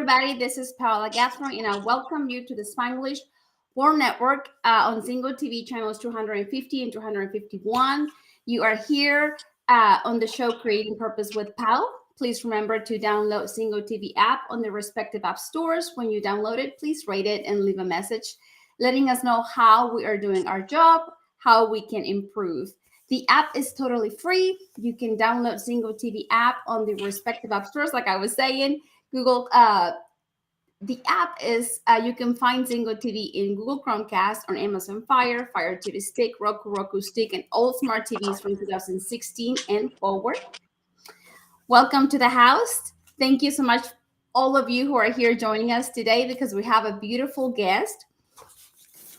everybody. This is Paola Guthrie, and I welcome you to the Spanglish World Network on Zingo TV channels 250 and 251. You are here on the show Creating Purpose with Pao. Please remember to download Zingo TV app on the respective app stores. When you download it, please rate it and leave a message letting us know how we are doing our job, how we can improve. The app is totally free. You can download Zingo TV app on the respective app stores, like I was saying. Google, the app is, you can find Zingo TV in Google Chromecast, on Amazon Fire, Fire TV Stick, Roku Stick, and all smart TVs from 2016 and forward. Welcome to the house. Thank you so much, all of you who are here joining us today, because we have a beautiful guest.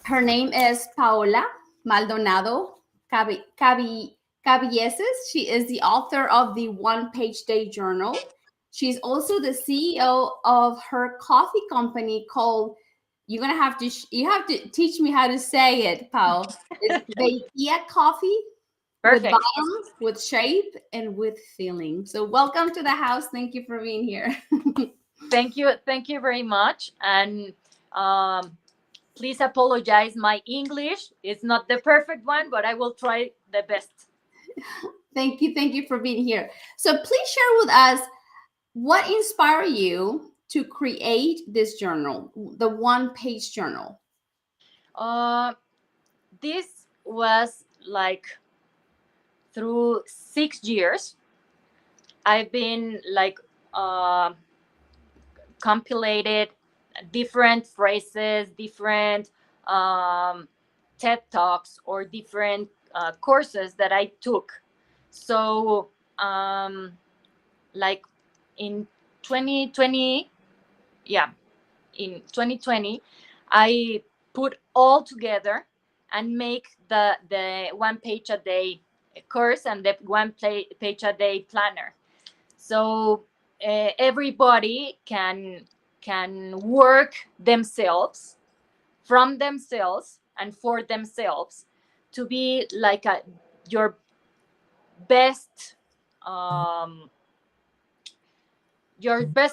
Her name is Paola Maldonado Cabieses. She is the author of the One Page Day Journal. She's also the CEO of her coffee company called, you have to teach me how to say it, Pao. It's Vehia Coffee. Perfect. With bottom, with shape, and with feeling. So welcome to the house. Thank you for being here. Thank you very much. And please apologize. My English is not the perfect one, but I will try the best. Thank you for being here. So please share with us what inspired you to create this journal, the One Page Journal. This was like through 6 years. I've been like compilated different phrases, different TED Talks, or different courses that I took. So like in 2020, in 2020, I put all together and make the 1 page a day course and the 1 page a day planner. So everybody can work themselves, from themselves and for themselves, to be like your best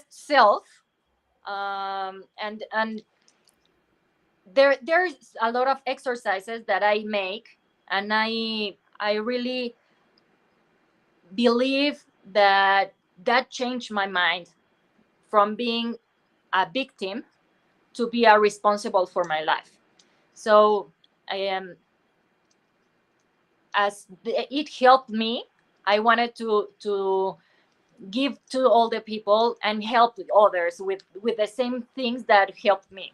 self. And there's a lot of exercises that I make, and I really believe that changed my mind from being a victim to be a responsible for my life. So I am, it helped me. I wanted to give to all the people and help others with the same things that helped me.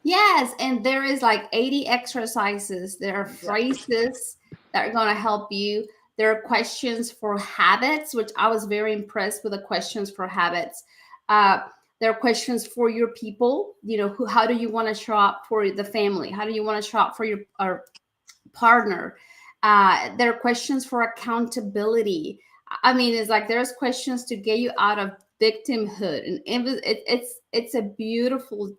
Yes, and there is like 80 exercises. There are phrases that are going to help you. There are questions for habits, which I was very impressed with the questions for habits. There are questions for your people. How do you want to show up for the family? How do you want to show up for your partner? There are questions for accountability. I mean, it's like there's questions to get you out of victimhood, and it's a beautiful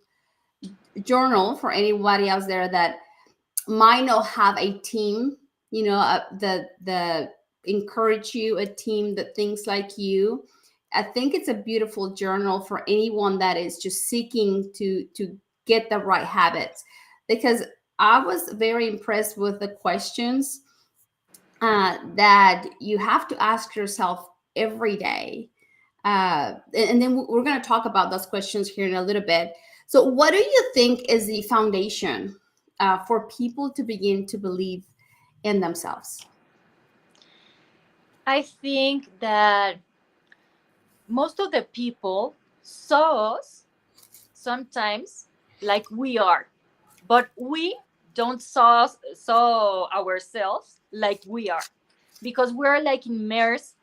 journal for anybody else there that might not have a team, that encourage you, a team that thinks like you. I think it's a beautiful journal for anyone that is just seeking to get the right habits, because I was very impressed with the questions that you have to ask yourself every day. And then we're going to talk about those questions here in a little bit. So what do you think is the foundation for people to begin to believe in themselves? I think that most of the people saw us sometimes like we are, but we don't saw ourselves like we are, because we're like immersed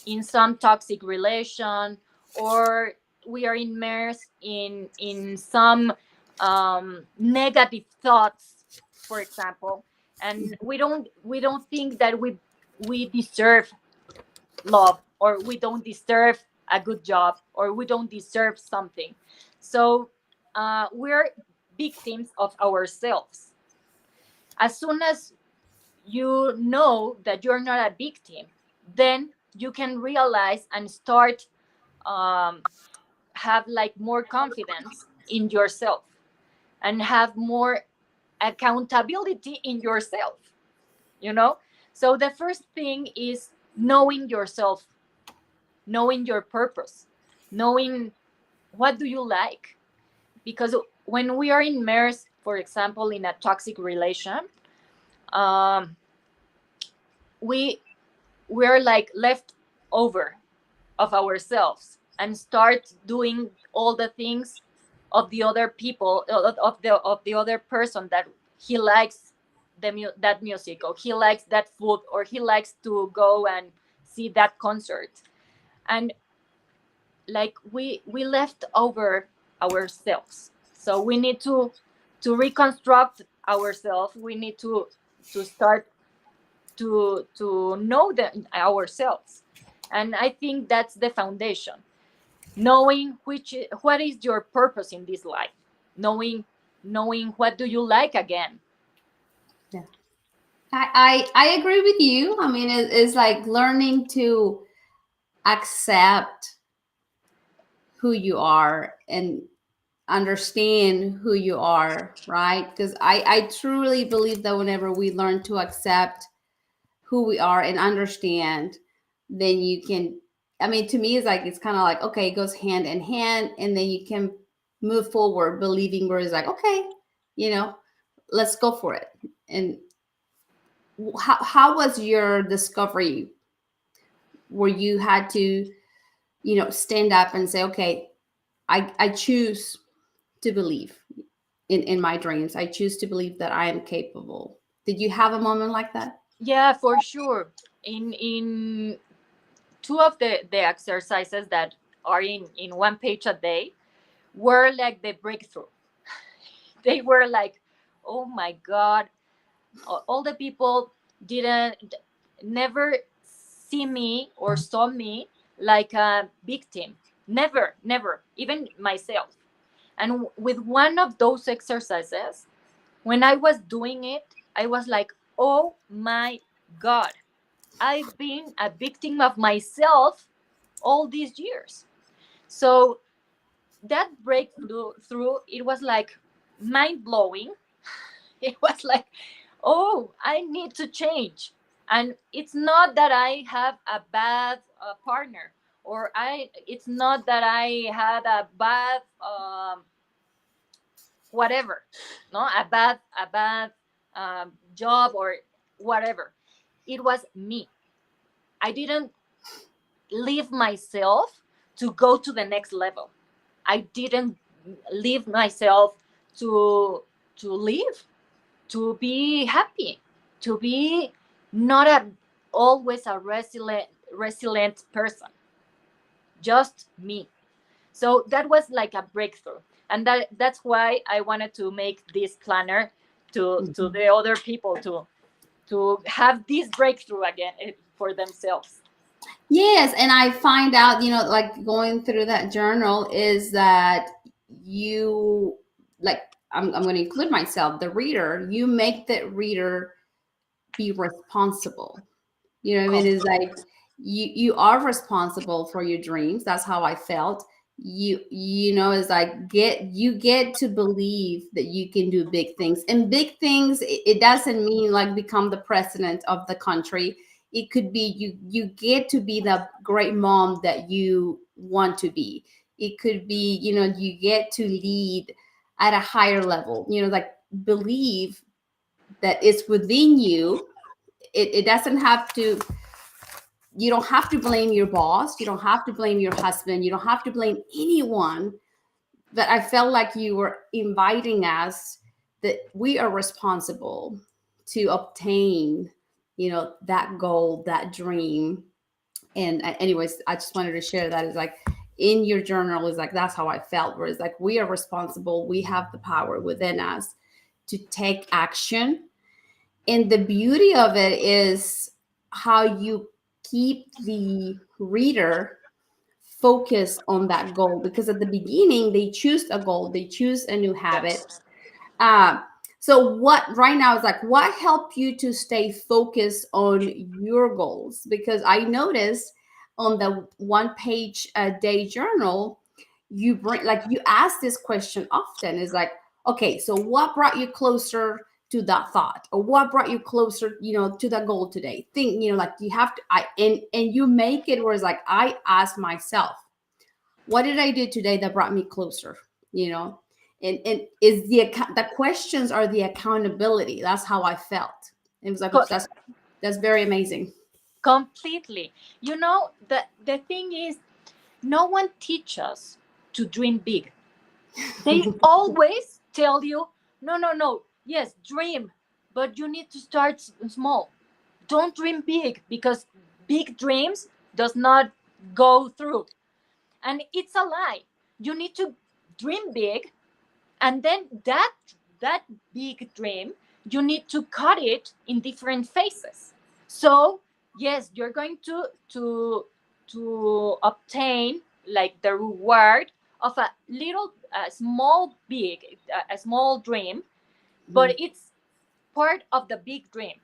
in some toxic relation, or we are immersed in some negative thoughts, for example, and we don't think that we deserve love, or we don't deserve a good job, or we don't deserve something. So we're victims of ourselves. As soon as you know that you're not a victim, then you can realize and start have like more confidence in yourself and have more accountability in yourself, you know. So the first thing is knowing yourself, knowing your purpose, knowing what do you like. Because when we are immersed, for example, in a toxic relation, um, we're like left over of ourselves and start doing all the things of the other people, of the other person, that he likes that music, or he likes that food, or he likes to go and see that concert. And like we left over ourselves, so we need to reconstruct ourselves. We need to start to know ourselves. And I think that's the foundation, knowing what is your purpose in this life, knowing what do you like again. Yeah, I agree with you. I mean, it's like learning to accept who you are and understand who you are, right? Because I truly believe that whenever we learn to accept who we are and understand, then you can, I mean, to me, it's like, it's kind of like, okay, it goes hand in hand, and then you can move forward believing where it's like, okay, you know, let's go for it. And how was your discovery where you had to, you know, stand up and say, okay, I choose to believe in my dreams. I choose to believe that I am capable. Did you have a moment like that? Yeah, for sure. In two of the exercises that are in one page a day were like the breakthrough. They were like, oh my god, all the people didn't never see me or saw me like a victim. Never, even myself. And with one of those exercises, when I was doing it, I was like, oh my god, I've been a victim of myself all these years. So that breakthrough, it was like mind blowing. It was like, oh, I need to change. And it's not that I have a bad partner, or it's not that I had a bad whatever, no, a bad job or whatever. It was me. I didn't leave myself to go to the next level. I didn't leave myself to live, to be happy, to be not always a resilient person, just me. So that was like a breakthrough, and that's why I wanted to make this planner to the other people to have this breakthrough again for themselves. Yes, and I find out, you know, like going through that journal is that you, like, I'm going to include myself, the reader, you make the reader be responsible. You know what I mean? It's like you are responsible for your dreams. That's how I felt. You know, it's like you get to believe that you can do big things. And big things, it doesn't mean like become the president of the country. It could be you get to be the great mom that you want to be. It could be, you know, you get to lead at a higher level. You know, like believe that it's within you. It doesn't have to, you don't have to blame your boss, you don't have to blame your husband, you don't have to blame anyone. But I felt like you were inviting us that we are responsible to obtain, you know, that goal, that dream. And anyways, I just wanted to share that. Is like in your journal, is like that's how I felt, where it's like we are responsible, we have the power within us to take action. And the beauty of it is how you keep the reader focused on that goal, because at the beginning they choose a goal, they choose a new habit. Yes. So what right now is like, what helped you to stay focused on your goals? Because I noticed on the one page a day journal, you bring, like, you ask this question often, is like, okay, so what brought you closer to that thought, or what brought you closer, to that goal today? Think, like, you have to, and you make it where it's like, I ask myself, what did I do today that brought me closer? And is the questions are the accountability. That's how I felt. It was like, Co- that's very amazing. Completely. The thing is, no one teaches us to dream big. They always tell you, no, no, no. Yes, dream, but you need to start small. Don't dream big, because big dreams does not go through. And it's a lie. You need to dream big, and then that big dream, you need to cut it in different phases. So yes, you're going to obtain like the reward of a small big a small dream, but it's part of the big dream.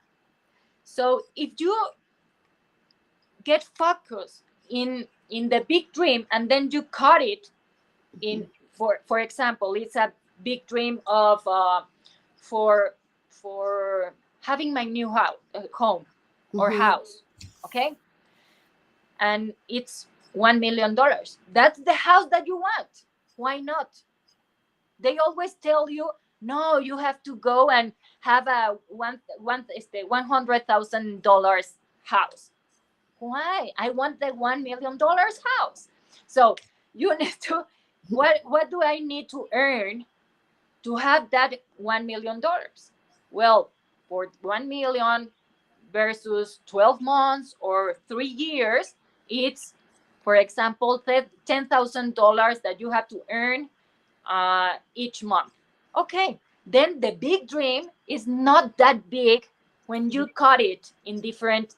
So if you get focused in the big dream, and then you cut it in, for example, it's a big dream of for having my new home or house, okay, and it's $1 million. That's the house that you want. Why not? They always tell you, no, you have to go and have a $100,000 house. Why? I want the $1 million house. So you need to, what do I need to earn to have that $1 million? Well, for 1 million versus 12 months or 3 years, it's, for example, $10,000 that you have to earn each month. Okay, then the big dream is not that big when you cut it in different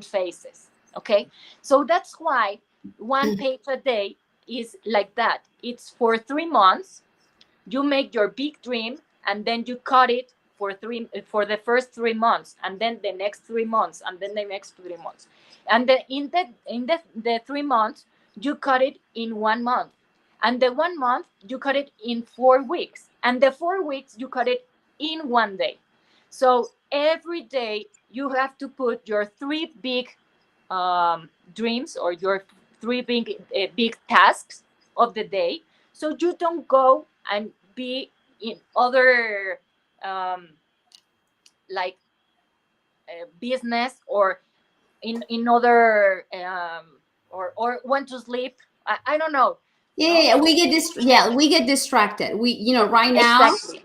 phases. Okay, so that's why one page a day is like that. It's for 3 months. You make your big dream, and then you cut it for the first 3 months, and then the next 3 months, and then the next 3 months, and in the 3 months you cut it in 1 month, and the 1 month you cut it in 4 weeks, and the 4 weeks you cut it in 1 day. So every day you have to put your 3 big dreams, or your 3 big tasks of the day, so you don't go and be in other like business, or in other or want to sleep. I don't know. Yeah, we get distracted. Right now, Exactly.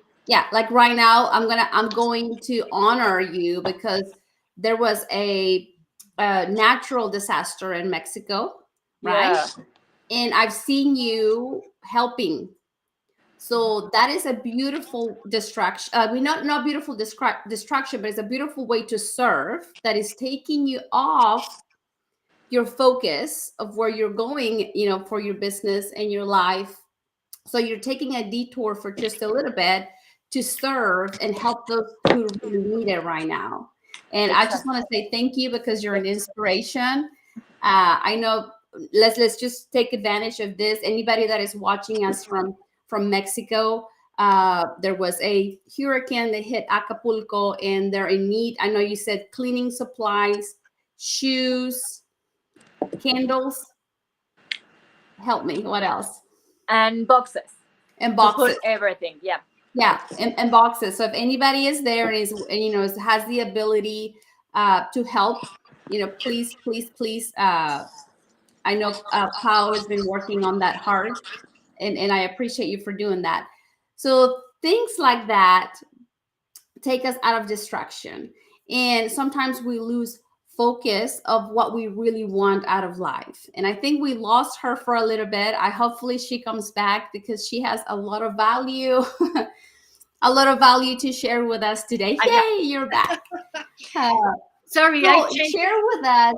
like right now, I'm going to honor you because there was a natural disaster in Mexico, right? Yeah. And I've seen you helping. So that is a beautiful distraction. We not beautiful distraction, but it's a beautiful way to serve that is taking you off your focus of where you're going, for your business and your life. So you're taking a detour for just a little bit to serve and help those who really need it right now. And I just Exactly. want to say thank you because you're an inspiration. I know. Let's just take advantage of this. Anybody that is watching us from Mexico, there was a hurricane that hit Acapulco, and they're in need. I know you said cleaning supplies, shoes, candles. Help me. What else? And boxes And to put boxes. everything. Yeah. Yeah, and boxes. So if anybody is there and has the ability to help, please, please, please. I know Pao has been working on that hard, and I appreciate you for doing that. So things like that take us out of distraction, and sometimes we lose focus of what we really want out of life. And I think we lost her for a little bit. Hopefully she comes back because she has a lot of value. A lot of value to share with us today. Yay, you're back. Sorry, So share with us.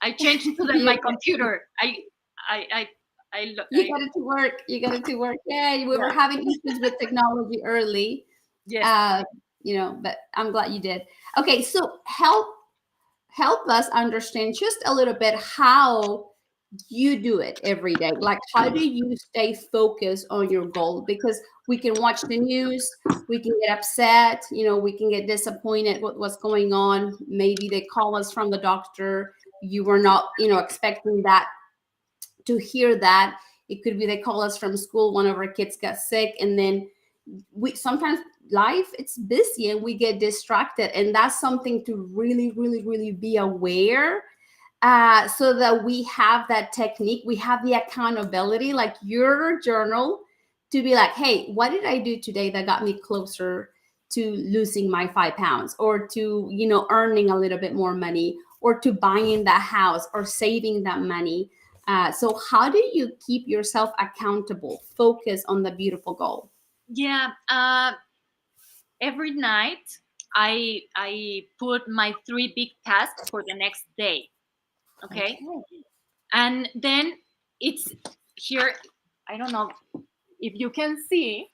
I changed to my computer. You got it to work. You got it to work. Yay, we were having issues with technology early. Yes. But I'm glad you did. Okay, so help us understand just a little bit how you do it every day? Like, how do you stay focused on your goal? Because we can watch the news, we can get upset, we can get disappointed with what's going on. Maybe they call us from the doctor. You were not, expecting that, to hear that. It could be they call us from school, one of our kids got sick, and then we sometimes life, it's busy and we get distracted, and that's something to really, really, really be aware, so that we have that technique, we have the accountability, like your journal, to be like, hey, what did I do today that got me closer to losing my 5 pounds, or to earning a little bit more money, or to buying that house, or saving that money. So how do you keep yourself accountable, focus on the beautiful goal? Yeah. Every night I put my 3 big tasks for the next day. Okay. And then it's here. I don't know if you can see.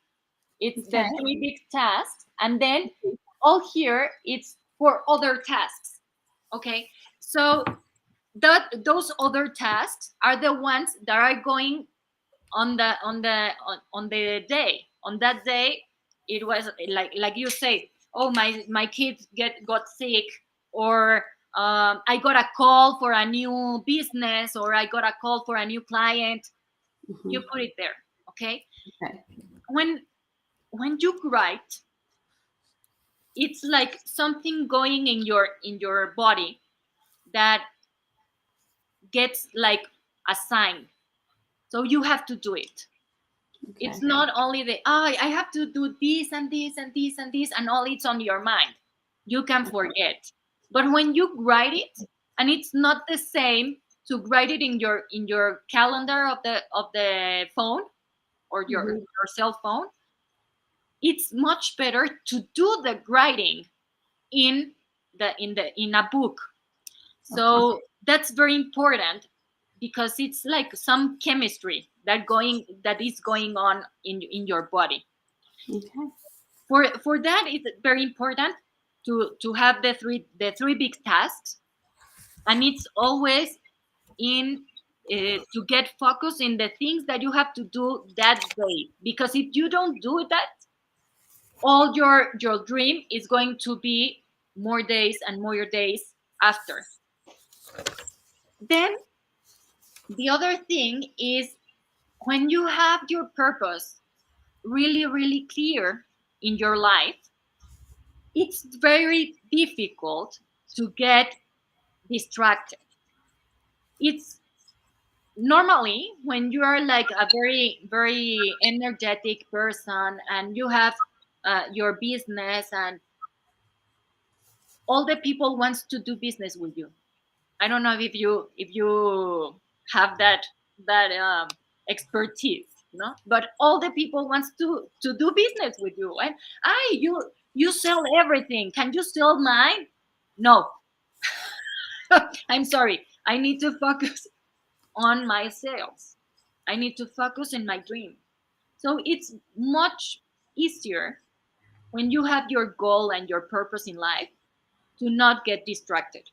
It's the 3 big tasks, and then all here it's for other tasks. Okay. So those other tasks are the ones that are going on the day. On that day, it was like you say, oh, my kids got sick, or I got a call for a new business, or I got a call for a new client. You put it there. Okay. When you write, it's like something going in your body that gets like a sign, so you have to do it. It's not only I have to do this and this and this and this, and all it's on your mind. You can forget. But when you write it, and it's not the same to write it in your calendar of the phone, or your cell phone, it's much better to do the writing in a book. So that's very important, because it's like some chemistry that is going on in your body. For that, it's very important to have the three big tasks, and it's always in to get focused in the things that you have to do that day, because if you don't do that, all your dream is going to be more days and more days after. Then the other thing is, when you have your purpose really, really clear in your life, it's very difficult to get distracted. It's normally when you are like a very, very energetic person, and you have your business, and all the people wants to do business with you. I don't know if you have that expertise, but all the people wants to do business with you, and you sell everything. Can you sell mine? No. I'm sorry. I need to focus on my sales. I need to focus in my dream. So it's much easier when you have your goal and your purpose in life to not get distracted.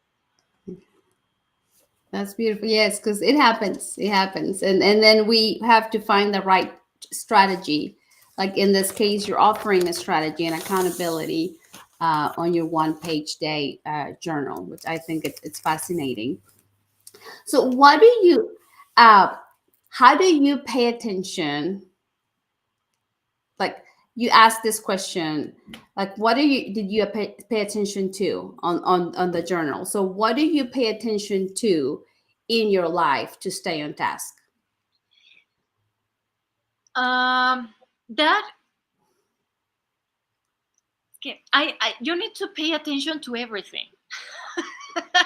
That's beautiful. Yes, because it happens. It happens. And then we have to find the right strategy. Like in this case, you're offering a strategy and accountability on your one-page day journal, which I think it's fascinating. So what do you, how do you pay attention? Like, you asked this question, like, what did you pay attention to on the journal? So what do you pay attention to in your life to stay on task? That okay, I you need to pay attention to everything.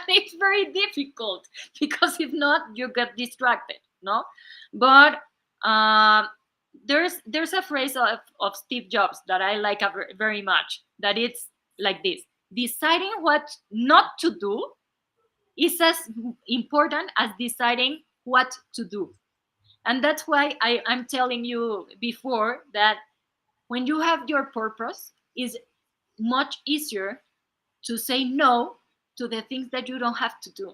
It's very difficult, because if not, you get distracted, no? But there's a phrase of Steve Jobs that I like very much, that it's like this: deciding what not to do is as important as deciding what to do. And that's why I'm telling you before that when you have your purpose, is much easier to say no to the things that you don't have to do.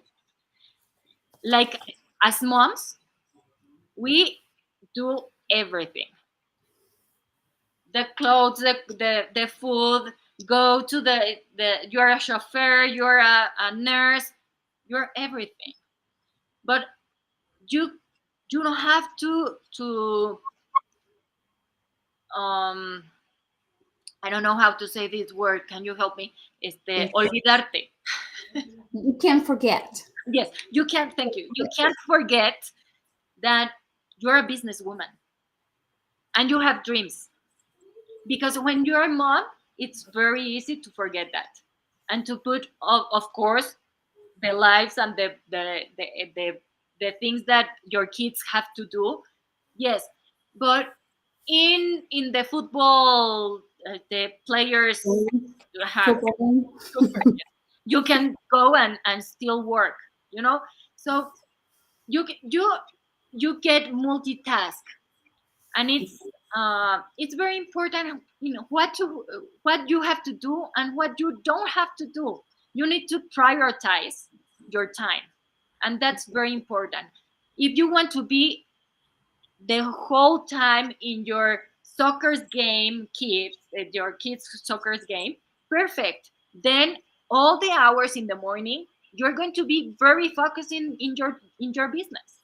Like As moms, we do everything. The clothes, the food, go to you're a chauffeur, you're a nurse, you're everything. But you don't have to I don't know how to say this word. Can you help me? Yes. Olvidarte. You can't forget. Yes, you can't. Thank you. You can't forget that you're a businesswoman and you have dreams. Because when you're a mom, it's very easy to forget that and to put, of course, the lives and the things that your kids have to do. Yes, but in the football, the players have Football. super, you can go and still work, so you get multitask, and it's very important, what you have to do and what you don't have to do. You need to prioritize your time, and that's very important. If you want to be the whole time in your soccer's game, your kids soccer's game, perfect. Then all the hours in the morning, you're going to be very focused in your business.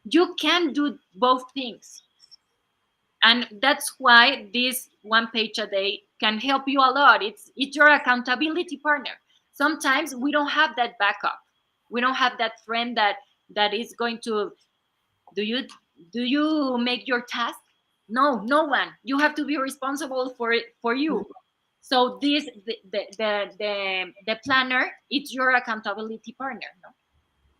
You can do both things, and that's why this one page a day can help you a lot. It's your accountability partner. Sometimes we don't have that backup. We don't have that friend that is going to, do you make your task? No one. You have to be responsible for it, for you. So this the planner, it's your accountability partner, no?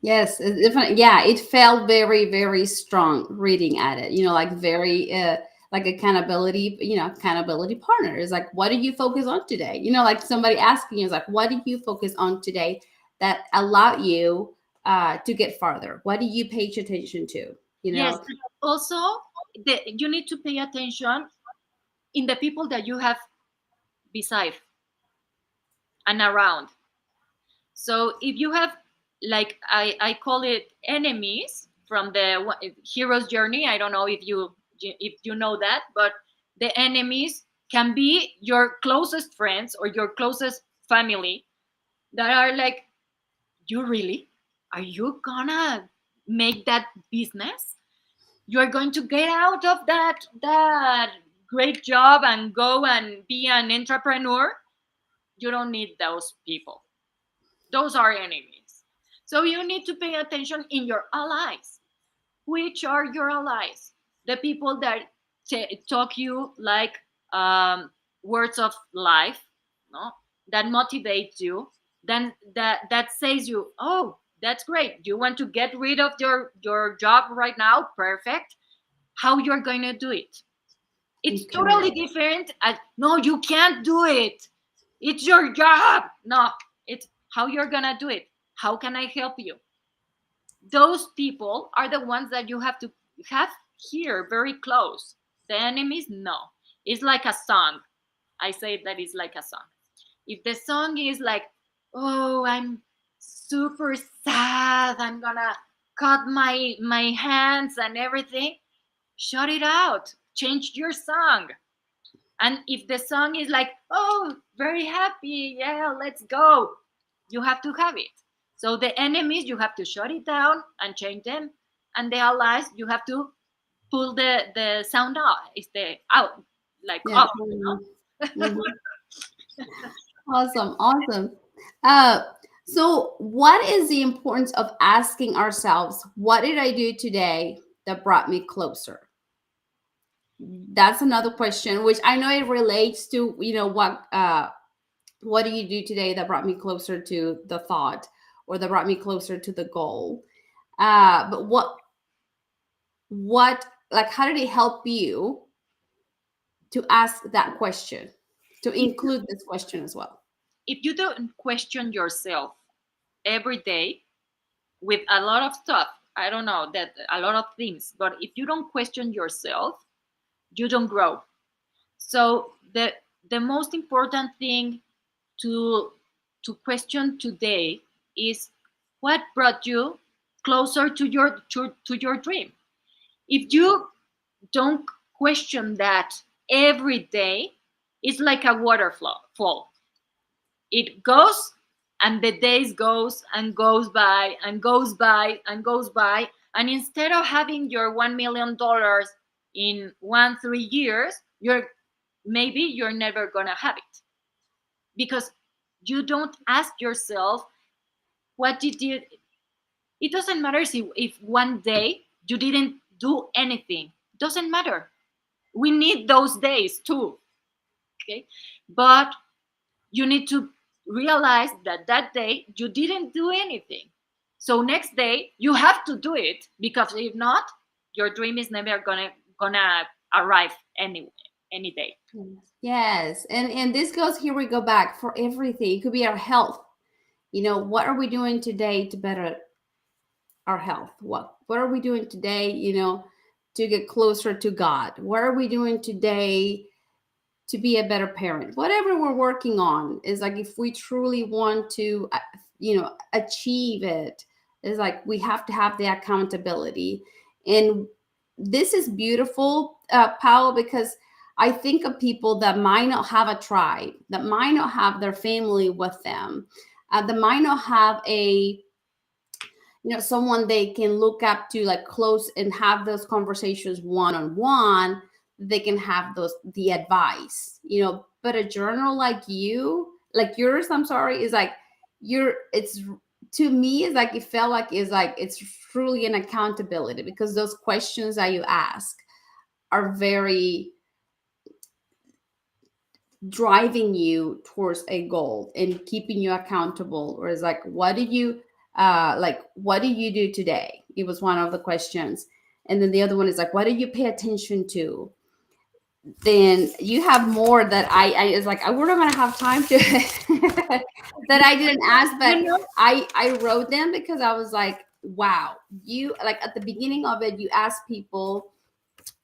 Yes, it's different. Yeah, it felt very, very strong reading at it. Like very, like accountability. Accountability partner is like, what do you focus on today? Like somebody asking you is like, what do you focus on today that allow you to get farther? What do you pay attention to? Yes. Also, you need to pay attention in the people that you have beside and around. So if you have, like, I call it enemies from the hero's journey. I don't know if you know that, but the enemies can be your closest friends or your closest family that are like, you really, are you gonna make that business? You're going to get out of that great job and go and be an entrepreneur? You don't need those people. Those are enemies. So you need to pay attention in your allies. Which are your allies? The people that talk you like, words of life, no, that motivate you. Then that says you, oh, that's great. You want to get rid of your job right now? Perfect. How you're going to do it? It's Okay. totally different. No, you can't do it. It's your job. No, it's how you're gonna do it. How can I help you? Those people are the ones that you have to have here very close. The enemies, no. It's like a song. I say that it's like a song. If the song is like, oh, I'm super sad, I'm gonna cut my hands and everything, shut it out. Change your song. And if the song is like, oh, very happy, yeah, let's go, you have to have it. So the enemies, you have to shut it down and change them. And the allies, you have to pull the sound out. It's the out, like Yeah. off. Mhm. Awesome. Uh, so what is the importance of asking ourselves, what did I do today that brought me closer? That's another question, which I know it relates to, what do you do today that brought me closer to the thought or that brought me closer to the goal? But what, like, how did it help you to ask that question, to if, include this question as well? if you don't question yourself every day with a lot of stuff, I don't know, that a lot of things, but if you don't question yourself, you don't grow. So the most important thing to question today is, what brought you closer to your dream. If you don't question that every day, it's like a waterfall. It goes, and the days goes and goes by and goes by and goes by, and instead of having your $1 million in 3 years, you're never gonna have it, because you don't ask yourself, what did you it doesn't matter if one day you didn't do anything. Doesn't matter. We need those days too. Okay, but you need to realize that that day you didn't do anything, so next day you have to do it, because if not, your dream is never gonna arrive any day. Yes, and this goes, here we go back for everything. It could be our health. What are we doing today to better our health? What are we doing today, to get closer to God? What are we doing today to be a better parent? Whatever we're working on is like, if we truly want to, achieve it, is like we have to have the accountability. And this is beautiful, Paola, because I think of people that might not have a tribe, that might not have their family with them, that might not have someone they can look up to, like close, and have those conversations one-on-one. They can have the advice, but a journal like yours, I'm sorry, is like it's, to me, is like, it felt like it's truly an accountability, because those questions that you ask are very driving you towards a goal and keeping you accountable. Or it's like, what do you do today? It was one of the questions. And then the other one is like, what do you pay attention to? Then you have more that I is like, we're not gonna have time to that I didn't ask, but I wrote them, because I was like, wow, you, like, at the beginning of it, you ask people,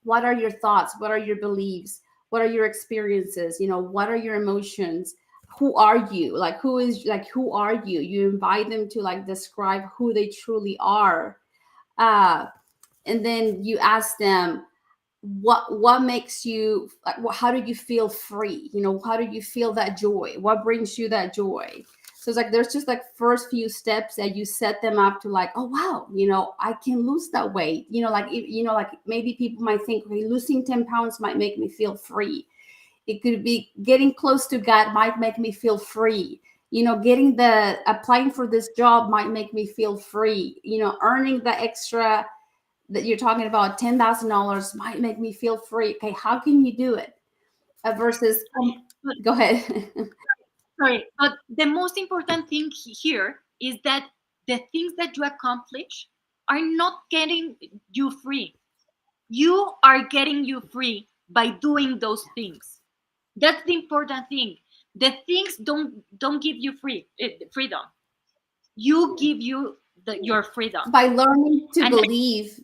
what are your thoughts? What are your beliefs? What are your experiences? What are your emotions? Who are you? Like, who are you? You invite them to, like, describe who they truly are. And then you ask them, what makes you, like, how do you feel free? How do you feel that joy? What brings you that joy? So it's like, there's just like first few steps that you set them up to, like, oh wow, I can lose that weight. Like maybe people might think, okay, losing 10 pounds might make me feel free. It could be getting close to God might make me feel free. Applying for this job might make me feel free. Earning the extra that you're talking about, $10,000, might make me feel free. Okay, how can you do it? Versus, go ahead. Sorry, but the most important thing here is that the things that you accomplish are not getting you free. You are getting you free by doing those things. That's the important thing. The things don't give you freedom. You give you your freedom by learning to believe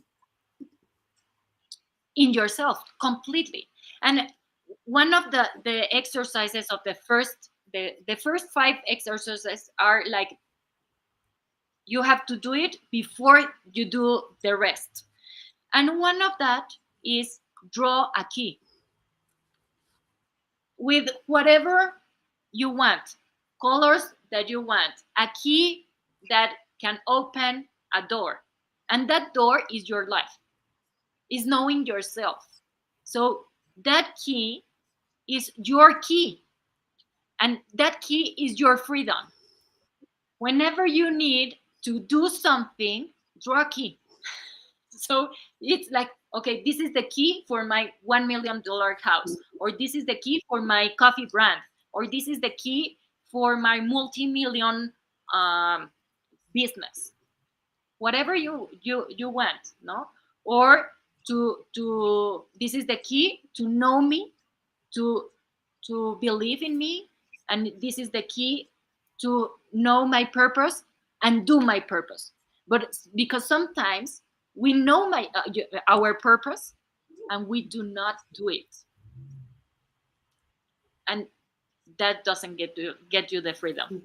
in yourself completely. And one of the exercises of the first 5 exercises are like, you have to do it before you do the rest. And one of that is draw a key with whatever you want, colors that you want, a key that can open a door. And that door is your life, is knowing yourself. So that key is your key, and that key is your freedom. Whenever you need to do something, draw a key. So it's like, okay, this is the key for my $1 million house, or this is the key for my coffee brand, or this is the key for my multi-million business. Whatever you want, no? Or to this is the key to know me, to believe in me, and this is the key to know my purpose and do my purpose. But because sometimes we know our purpose and we do not do it, and that doesn't get you the freedom.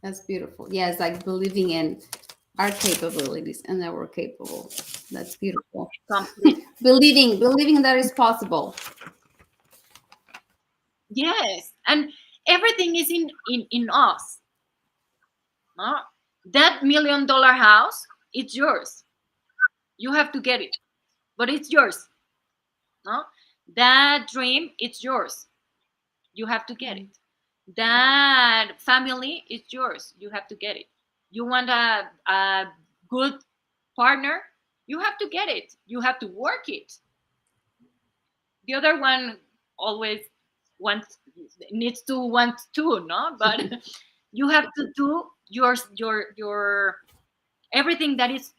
That's beautiful. Yeah, it's like believing in our capabilities and that we're capable. That's beautiful. Complete. Believing that is possible. Yes, and everything is in us. No? That $1 million house, it's yours. You have to get it, but it's yours. No? That dream, it's yours. You have to get it. That family, it's yours. You have to get it. You want a good partner, you have to get it. You have to work it. The other one always needs to want to, no? But you have to do your everything that is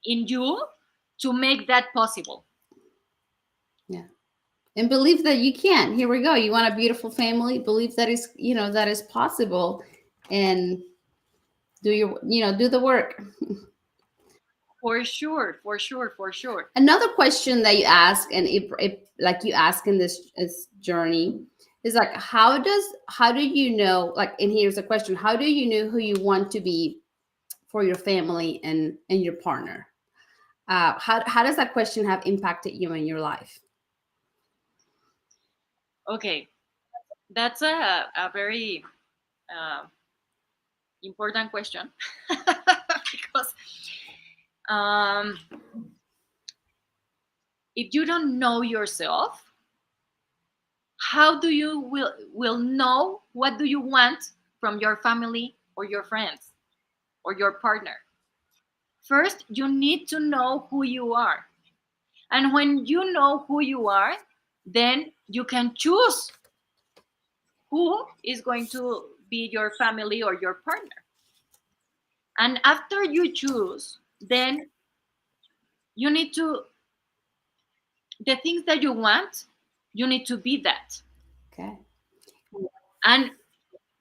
in you to make that possible. Yeah. And believe that you can. Here we go. You want a beautiful family, believe that is, that is possible, and do the work. For sure. Another question that you ask, and it like you ask in this journey, is like, how do you know, like, and here's a question: how do you know who you want to be for your family and your partner? How does that question have impacted you in your life? Okay, that's a very important question because if you don't know yourself, how do you will know what do you want from your family or your friends or your partner? First, you need to know who you are. And when you know who you are, then you can choose who is going to be your family or your partner. And after you choose, then you need to, the things that you want, you need to be that. Okay. And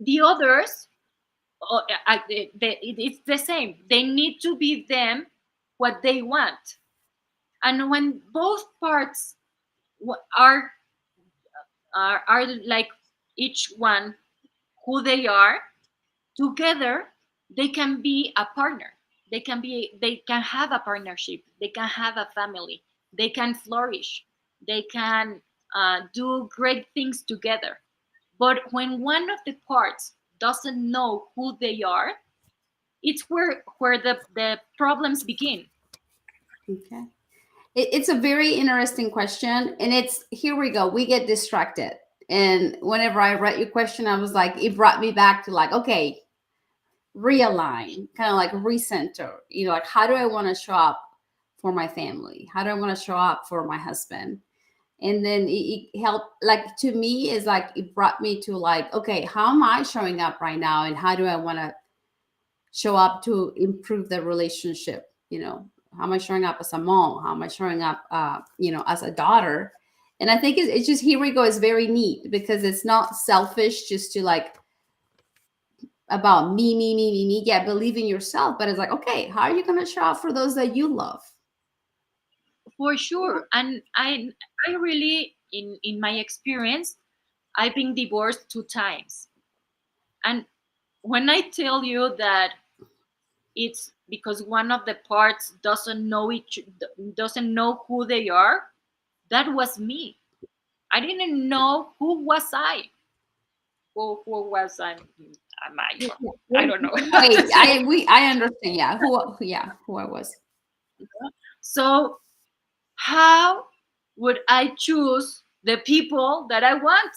the others, it's the same. They need to be them what they want. And when both parts are like each one who they are, together they can be a partner. They can have a partnership. They can have a family. They can flourish. They can do great things together. But when one of the parts doesn't know who they are, it's where the problems begin. Okay. It's a very interesting question, and it's, here we go. We get distracted, and whenever I read your question, I was like, it brought me back to like, okay, realign, kind of like recenter. Like, how do I want to show up for my family? How do I want to show up for my husband? And then it helped, like, to me, is like, it brought me to like, okay, how am I showing up right now, and how do I want to show up to improve the relationship? How am I showing up as a mom? How am I showing up as a daughter? And I think it's just, here we go, is very neat, because it's not selfish just to like about me. Yeah, believe in yourself, but it's like, okay, how are you going to show up for those that you love? For sure. And I really, in my experience, I've been divorced 2 times. And when I tell you that it's because one of the parts doesn't know who they are, that was me. I didn't know who was I. Who was I? I don't know. Wait, I understand. Yeah, who I was. So how would I choose the people that I want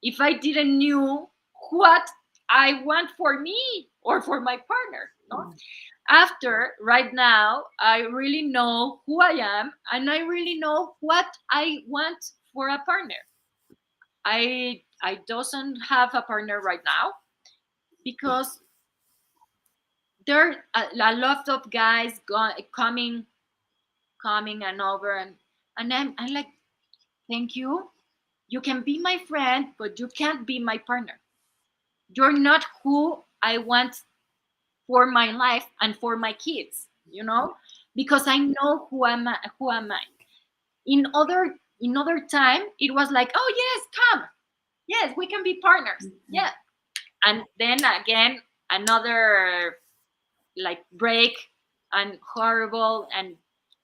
if I didn't knew what I want for me or for my partner? No? After right now, I really know who I am, and I really know what I want for a partner. I doesn't have a partner right now because there are a lot of guys coming and over, and I'm like, thank you. You can be my friend, but you can't be my partner. You're not who I want for my life and for my kids, because I know who am I. In other time, it was like, oh yes, come, yes, we can be partners, yeah. And then again, another like break, and horrible, and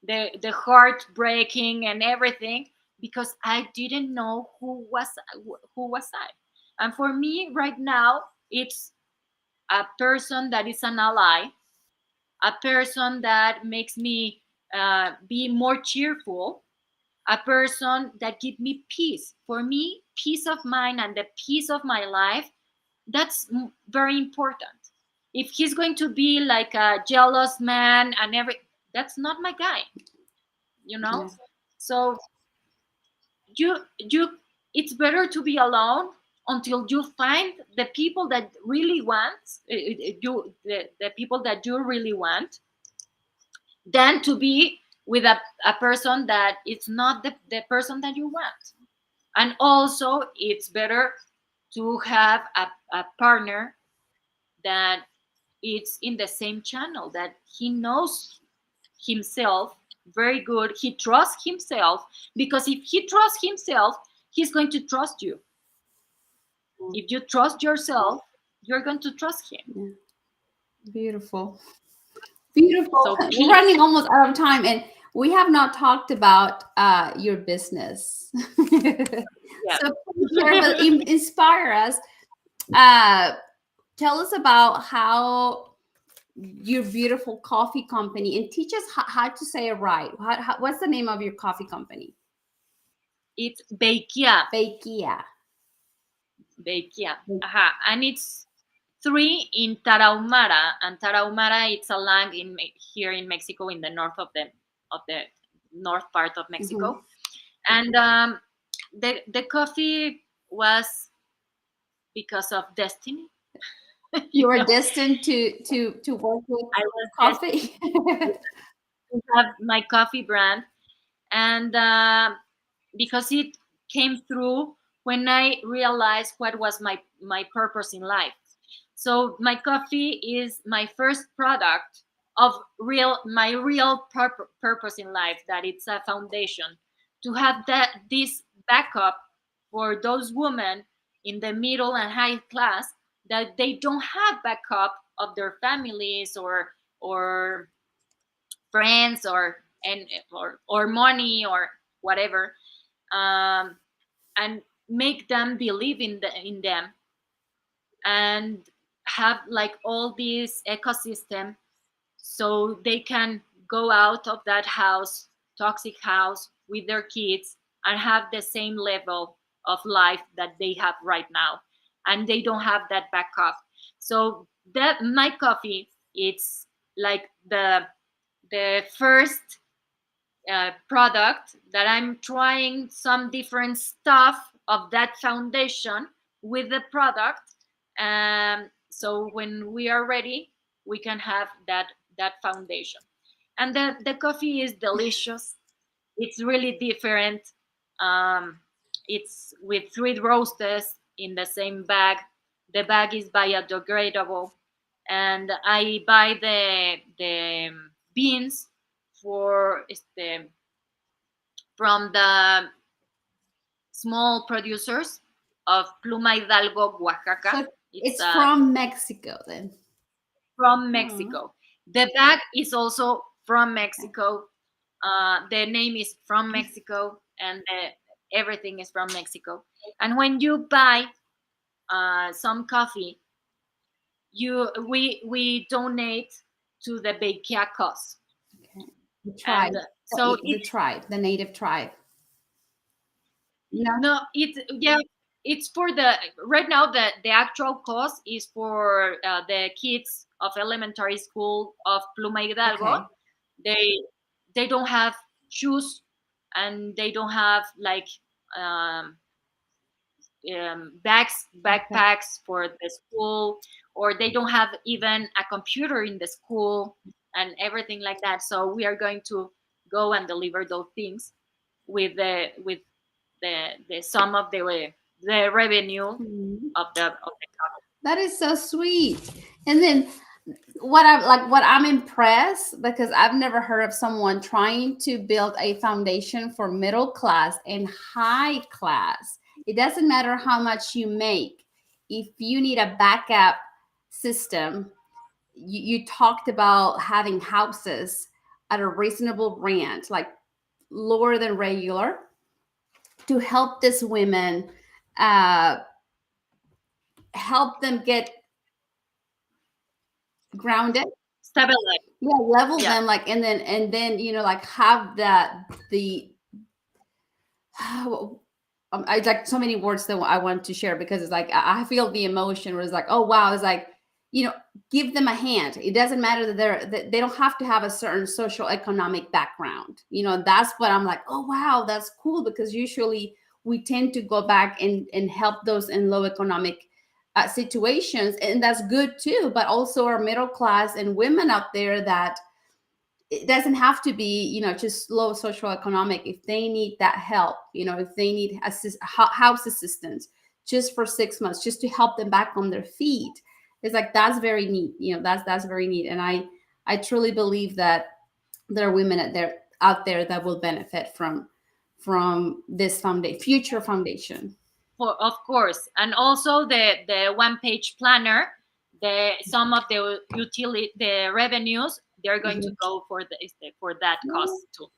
the heartbreaking and everything, because I didn't know who was I. And for me right now, it's a person that is an ally, a person that makes me be more cheerful, a person that gives me peace. For me, peace of mind and the peace of my life, that's very important. If he's going to be like a jealous man and that's not my guy, you know. Yeah. So you it's better to be alone until you find the people that really want the people that you really want, than to be with a person that it's not the person that you want. And also it's better to have a partner that it's in the same channel, that he knows himself very good, he trusts himself, because if he trusts himself, he's going to trust you. If you trust yourself, you're going to trust him. Yeah. Beautiful. Beautiful. So We're running almost out of time, and we have not talked about your business. Yeah. So please share, but inspire us. Tell us about how your beautiful coffee company, and teach us how to say it right. What's the name of your coffee company? It's Beikia. Beikia. And it's 3 in Tarahumara, and Tarahumara, it's a land here in Mexico, in the north of the north part of Mexico. And the coffee was because of destiny. You were destined to work with I was coffee. to have my coffee brand, and because it came through when I realized what was my purpose in life. So my coffee is my first product of my real purpose in life, that it's a foundation to have this backup for those women in the middle and high class that they don't have backup of their families or friends or money or whatever, and make them believe in them, and have like all this ecosystem, so they can go out of that toxic house with their kids, and have the same level of life that they have right now, and they don't have that backup. So that my coffee, it's like the first product that I'm trying some different stuff of that foundation with the product. So when we are ready, we can have that foundation. And the coffee is delicious. It's really different. Um, it's with 3 roasters in the same bag. The bag is biodegradable, and I buy the beans for from the small producers of Pluma Hidalgo, Oaxaca. So it's from Mexico then. From Mexico. The bag is also from Mexico. The name is from Mexico, and everything is from Mexico. And when you buy some coffee, we donate to the Beikia cause. Okay. The tribe. And so the native tribe. No, it's for the right now. The actual cause is for the kids of elementary school of Pluma Hidalgo. Okay. They don't have shoes, and they don't have like backpacks for the school, or they don't have even a computer in the school and everything like that. So we are going to go and deliver those things with the sum of the revenue of the company. That is so sweet. And then what I'm impressed, because I've never heard of someone trying to build a foundation for middle class and high class. It doesn't matter how much you make. If you need a backup system, you talked about having houses at a reasonable rent, like lower than regular, to help these women, uh, help them get grounded, Stabilize. yeah, level Yeah. them, like, and then like have that the I like so many words that I want to share, because it's like I feel the emotion where it's like, oh wow, it's like, give them a hand. It doesn't matter that they don't have to have a certain social economic background. That's what I'm like, oh wow, that's cool, because usually we tend to go back and help those in low economic situations, and that's good too. But also our middle class and women out there, that it doesn't have to be just low social economic. If they need that help, if they need house assistance just for 6 months, just to help them back on their feet, it's like, that's very neat. That's very neat. And I truly believe that there are women out there that will benefit from this future foundation. Of course, and also the one page planner, some of the revenues, they're going to go for that cost too.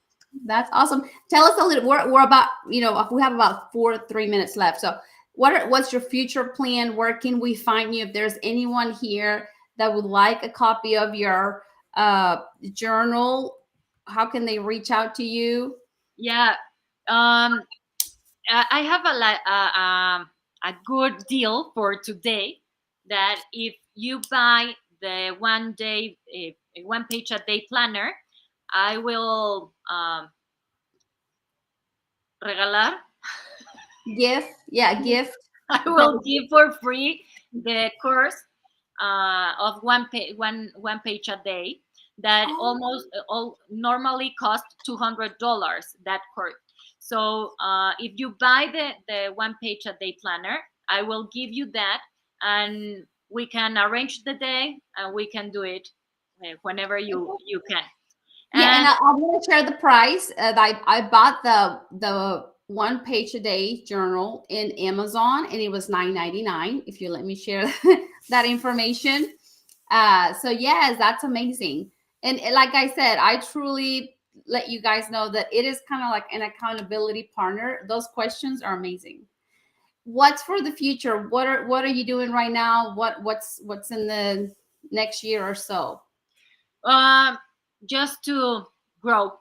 That's awesome. Tell us a little. We're about, we have about 3 minutes left. So what's your future plan? Where can we find you? If there's anyone here that would like a copy of your journal, how can they reach out to you? Yeah, I have a good deal for today, that if you buy the one page a day planner, I will regalar. Gift. I will give for free the course of one page a day, that almost all normally cost $200, that course. So if you buy the one page a day planner, I will give you that, and we can arrange the day, and we can do it whenever you can. Yeah, and I want to share the price. I bought the one page a day journal in Amazon, and it was $9.99. If you let me share that information. So yes, that's amazing. And like I said, I truly let you guys know that it is kind of like an accountability partner. Those questions are amazing. What's for the future? What are you doing right now? What's in the next year or so? Just to grow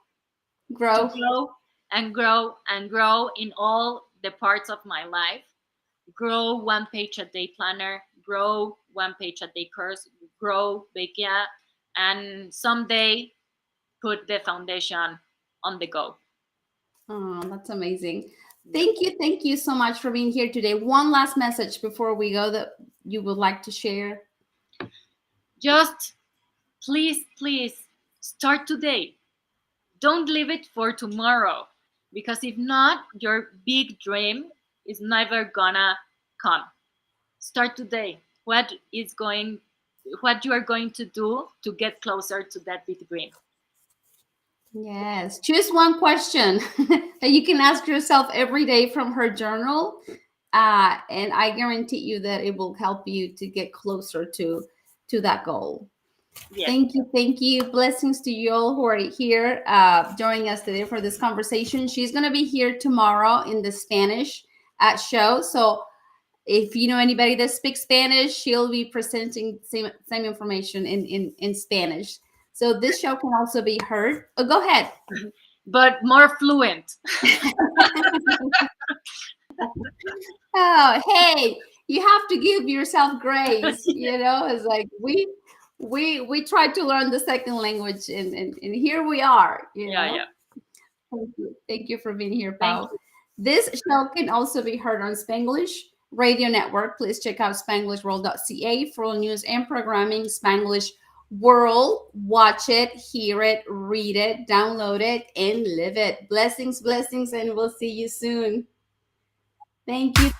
and grow and grow in all the parts of my life. Grow one page a day planner, grow one page a day course, grow Bekia, and someday put the foundation on the go. Oh, that's amazing. Thank you so much for being here today. One last message before we go that you would like to share. Just please start today. Don't leave it for tomorrow, because if not, your big dream is never gonna come. Start today. What you are going to do to get closer to that big dream? Yes, choose one question that you can ask yourself every day from her journal, and I guarantee you that it will help you to get closer to that goal. Yes. Thank you. Blessings to you all who are here joining us today for this conversation. She's going to be here tomorrow in the Spanish show. So if you know anybody that speaks Spanish, she'll be presenting same information in Spanish. So this show can also be heard. Oh, go ahead. But more fluent. Oh, hey, you have to give yourself grace. It's like we tried to learn the second language, and here we are. Yeah. Thank you for being here, Pao. This show can also be heard on Spanglish Radio Network. Please check out SpanglishWorld.ca for all news and programming. Spanglish World. Watch it, hear it, read it, download it, and live it. Blessings, and we'll see you soon. Thank you.